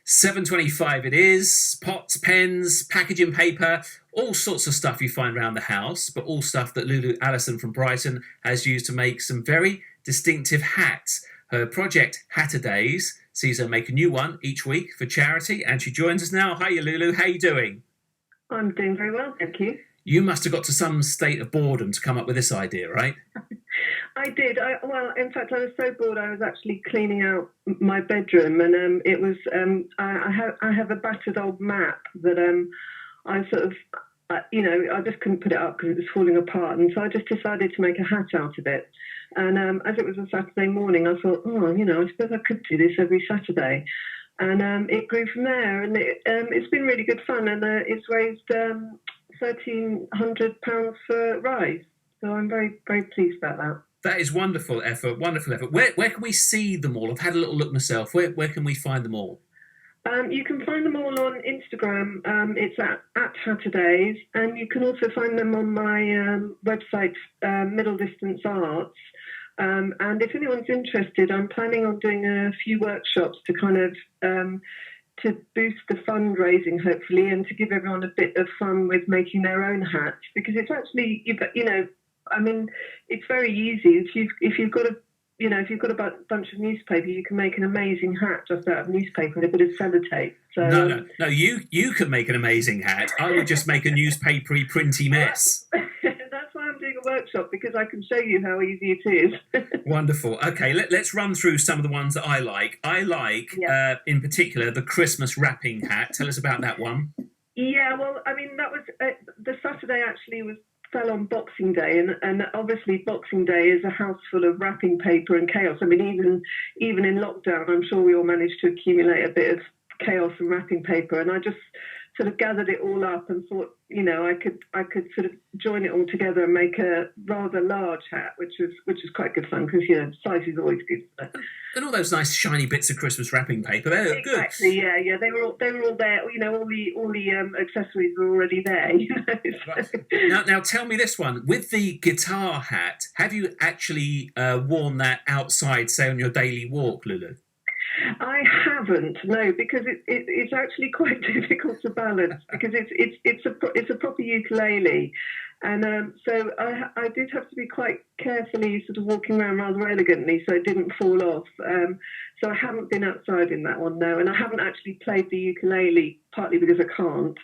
7.25 it is. Pots, pens, packaging paper, all sorts of stuff you find around the house, but all stuff that Lulu Allison from Brighton has used to make some very distinctive hats. Her project Hatter Days sees her make a new one each week for charity, and she joins us now. Hiya, Lulu. How you doing? I'm doing very well, thank you. You must have got to some state of boredom to come up with this idea, right? I did. In fact, I was so bored. I was actually cleaning out my bedroom, and it was. I have a battered old map that I sort of, I just couldn't put it up because it was falling apart, and so I just decided to make a hat out of it. And as it was a Saturday morning, I thought, I suppose I could do this every Saturday, and it grew from there, and it's been really good fun, and it's raised £1,300 for Rise. So I'm very, very pleased about that. That is wonderful effort, wonderful effort. Where can we see them all? I've had a little look myself. Where can we find them all? You can find them all on Instagram. It's at Hatter Days, and you can also find them on my website, Middle Distance Arts. And if anyone's interested, I'm planning on doing a few workshops to kind of to boost the fundraising, hopefully, and to give everyone a bit of fun with making their own hats, because it's actually, it's very easy. If you've got a bunch of newspaper, you can make an amazing hat just out of newspaper and a bit of sellotape. So, no. You can make an amazing hat. I would just make a newspapery, printy mess. That's why I'm doing a workshop, because I can show you how easy it is. Wonderful. Okay, let's run through some of the ones that I like. In particular, the Christmas wrapping hat. Tell us about that one. Yeah, well, I mean, that was the Saturday actually fell on Boxing Day, and obviously Boxing Day is a house full of wrapping paper and chaos. I mean, even in lockdown, I'm sure we all managed to accumulate a bit of chaos and wrapping paper, and I just sort of gathered it all up and thought, I could sort of join it all together and make a rather large hat, which is quite good fun, because size is always good. And all those nice shiny bits of Christmas wrapping paper, they're good. Exactly, yeah. They were all there. All the accessories were already there. Right. Now tell me this one with the guitar hat. Have you actually worn that outside, say on your daily walk, Lulu? I haven't, no, because it's actually quite difficult to balance, because it's a proper ukulele, and so I did have to be quite carefully sort of walking around rather elegantly so it didn't fall off. So I haven't been outside in that one, no, and I haven't actually played the ukulele, partly because I can't,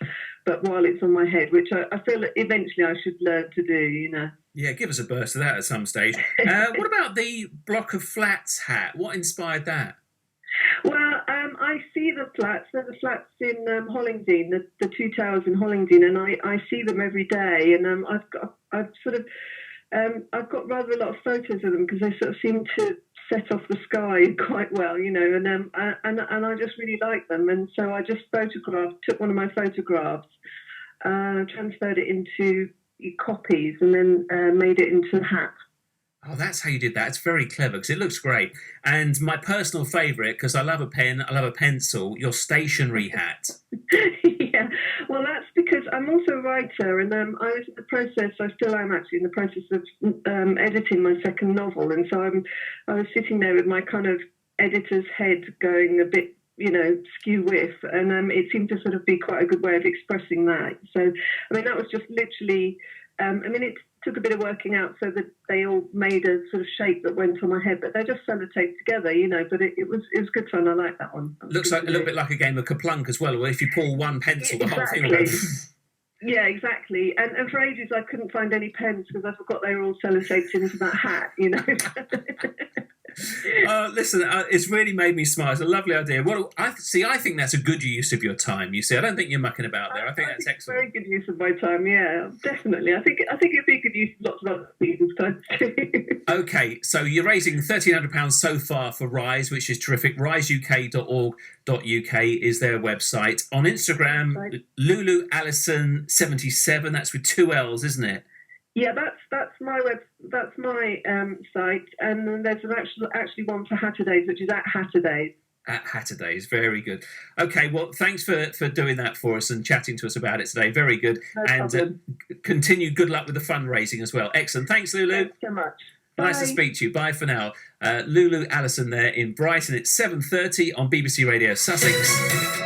but while it's on my head, which I feel that eventually I should learn to do, Yeah, give us a burst of that at some stage. What about the block of flats hat? What inspired that? Well, I see the flats. There's the flats in Hollingdean, the two towers in Hollingdean, and I see them every day. And I've got rather a lot of photos of them, because they sort of seem to set off the sky quite well, and I just really like them. And so I just took one of my photographs, transferred it into copies, and then made it into a hat. Oh, that's how you did that. It's very clever, because it looks great. And my personal favourite, because I love a pen, I love a pencil, your stationery hat. Yeah, well, that's because I'm also a writer, and I was in the process, I still am actually in the process of editing my second novel, and so I was sitting there with my kind of editor's head going a bit, skew whiff, and it seemed to sort of be quite a good way of expressing that. So, I mean, that was just literally, it took a bit of working out so that they all made a sort of shape that went on my head, but they're just sellotaped together, but it was good fun. I like that one. Looks like a little bit like a game of Kaplunk as well, where if you pull one pencil, the whole thing will go... Yeah, exactly. And for ages I couldn't find any pens, because I forgot they were all sellotaped into that hat, Listen, it's really made me smile. It's a lovely idea. I think that's a good use of your time. You see, I don't think you're mucking about there. I think that's excellent. Very good use of my time. Yeah, definitely. I think it'd be a good use of lots of other people's time too. Okay, so you're raising £1,300 so far for Rise, which is terrific. riseuk.org.uk is their website. On Instagram, right. Lulu Allison 77. That's with 2 L's, isn't it? Yeah, that's my site, and then there's actually one for Hatter Days, which is at Hatter Days. At Hatter Days, very good. Okay, well, thanks for doing that for us and chatting to us about it today. Very good, no and continued good luck with the fundraising as well. Excellent. Thanks, Lulu. Thanks so much. Nice to speak to you. Bye for now. Lulu Allison there in Brighton. It's 7:30 on BBC Radio Sussex.